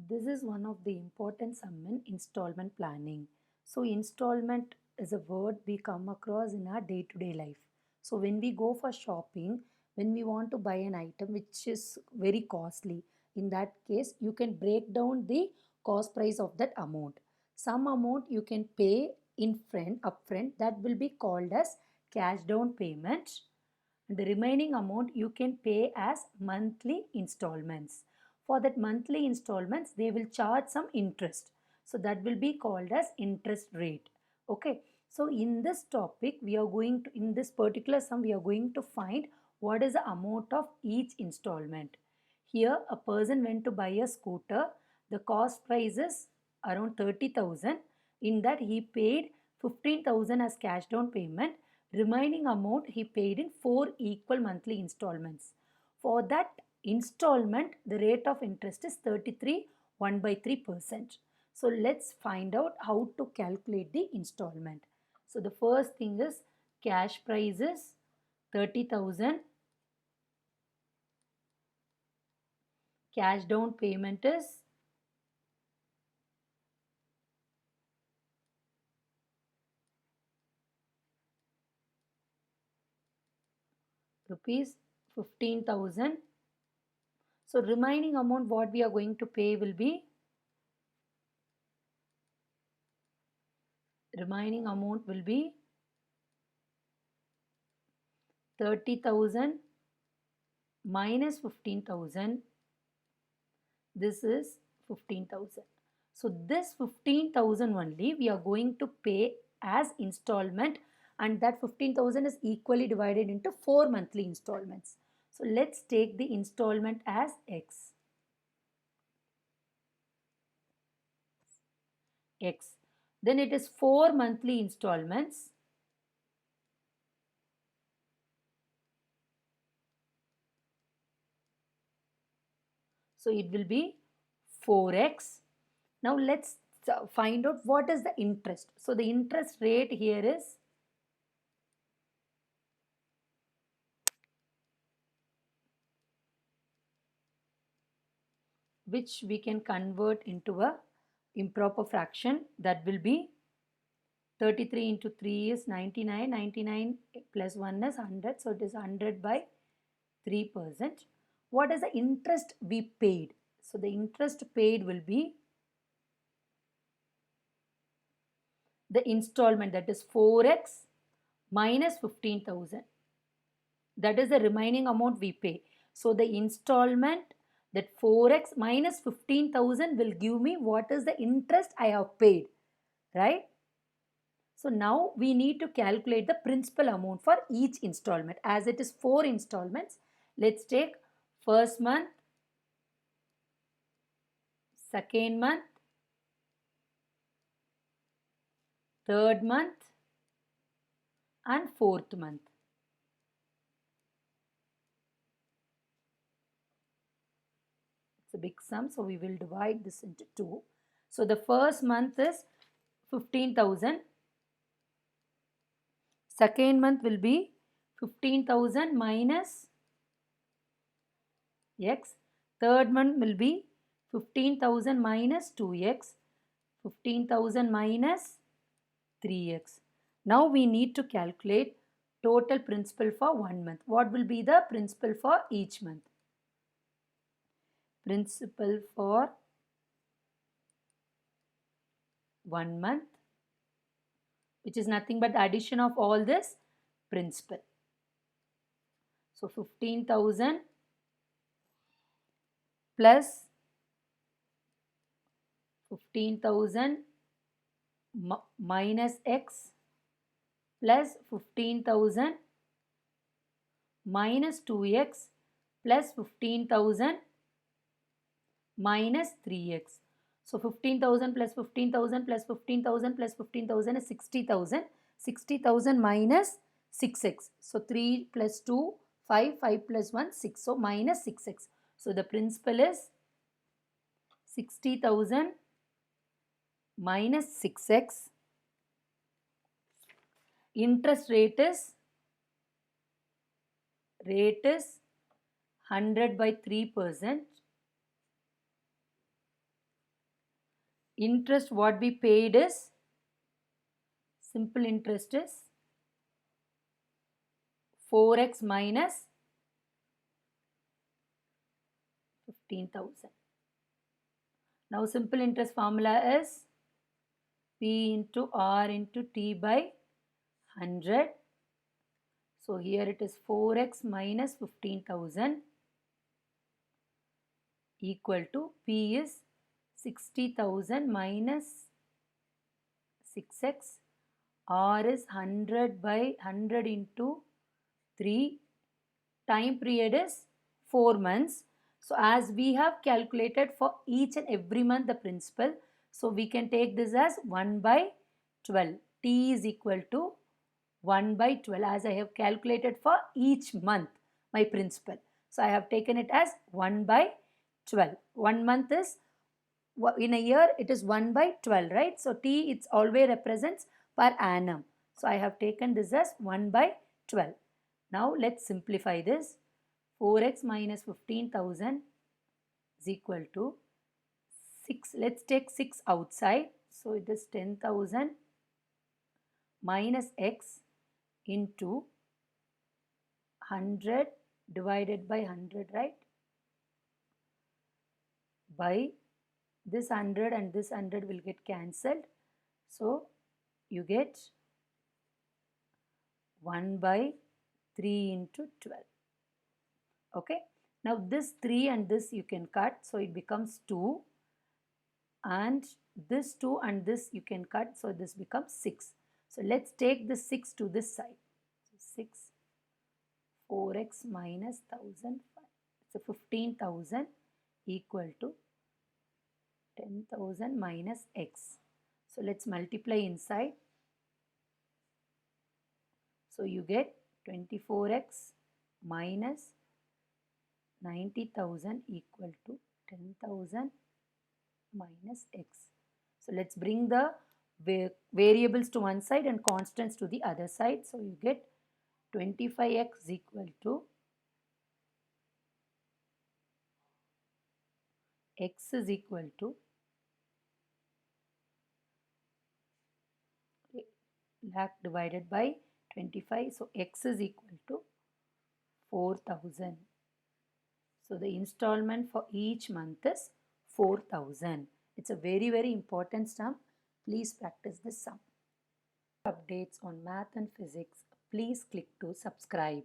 This is one of the important sum in installment planning. So installment is a word we come across in our day-to-day life. So when we go for shopping, when we want to buy an item which is very costly, in that case you can break down the cost price of that amount. Some amount you can pay in front upfront, that will be called as cash down payment. The remaining amount you can pay as monthly installments. For that monthly installments, they will charge some interest. So that will be called as interest rate. Okay. So in this topic, we are going to, in this particular sum, we are going to find what is the amount of each installment. Here, a person went to buy a scooter. The cost price is around 30,000. In that, he paid 15,000 as cash down payment. Remaining amount he paid in 4 equal monthly installments. For that installment, the rate of interest is 33 1 by 3%. So let's find out how to calculate the installment. So the first thing is cash price is 30,000. Cash down payment is rupees 15,000. So remaining amount what we are going to pay will be, remaining amount will be 30,000 minus 15,000. This is 15,000. So this 15,000 only we are going to pay as installment, and that 15,000 is equally divided into 4 monthly installments. So let's take the installment as X. X. Then it is 4 monthly installments. So it will be 4x. Now let's find out what is the interest. So the interest rate here is which we can convert into a improper fraction. That will be 33 into 3 is 99. 99 plus 1 is 100. So it is 100 by 3%. What is the interest we paid? So the interest paid will be the installment, that is 4x minus 15,000. That is the remaining amount we pay. So the installment, that 4x minus 15,000 will give me what is the interest I have paid, right? So now we need to calculate the principal amount for each installment. As it is 4 installments, let's take first month, second month, third month and fourth month. It's a big sum, so we will divide this into 2. So the first month is 15,000. Second month will be 15,000 minus x. Third month will be 15,000 minus 2x. 15,000 minus 3x. Now we need to calculate total principal for 1 month. What will be the principal for each month? Principal for 1 month, which is nothing but the addition of all this principal. So 15,000 plus 15,000 minus x plus 15,000 minus 2x plus 15,000 minus 3x. So 15,000 plus 15,000 plus 15,000 plus 15,000 is 60,000. 60,000 minus 6x. So 3 plus 2, 5, 5 plus 1, 6. So minus 6x. So the principal is 60,000 minus 6x. Interest rate is 100 by 3%. Interest what we paid is, simple interest is 4x minus 15,000. Now simple interest formula is P into R into T by 100. So here it is 4x minus 15,000 equal to P is 60,000 minus 6x. R is 100 by 100 into 3. Time period is 4 months. So as we have calculated for each and every month the principal, so we can take this as 1 by 12. T is equal to 1 by 12 as I have calculated for each month my principal. So I have taken it as 1 by 12. 1 month is, in a year it is 1 by 12, right? So T it's always represents per annum. So I have taken this as 1 by 12. Now let's simplify this. 4x minus 15,000 is equal to 6. Let's take 6 outside. So it is 10,000 minus x into 100 divided by 100, right? By this 100 and this 100 will get cancelled. So you get 1 by 3 into 12. Okay. Now this 3 and this you can cut. So it becomes 2. And this 2 and this you can cut. So this becomes 6. So let's take the 6 to this side. So 6, 4x minus 1000. So 15,000 equal to 10,000 minus x. So let's multiply inside. So you get 24x minus 90,000 equal to 10,000 minus x. So let's bring the variables to one side and constants to the other side. So you get 25x equal to x is equal to lakh divided by 25. So x is equal to 4,000. So the installment for each month is 4,000. It's a very, very important sum. Please practice this sum. Updates on math and physics, please click to subscribe.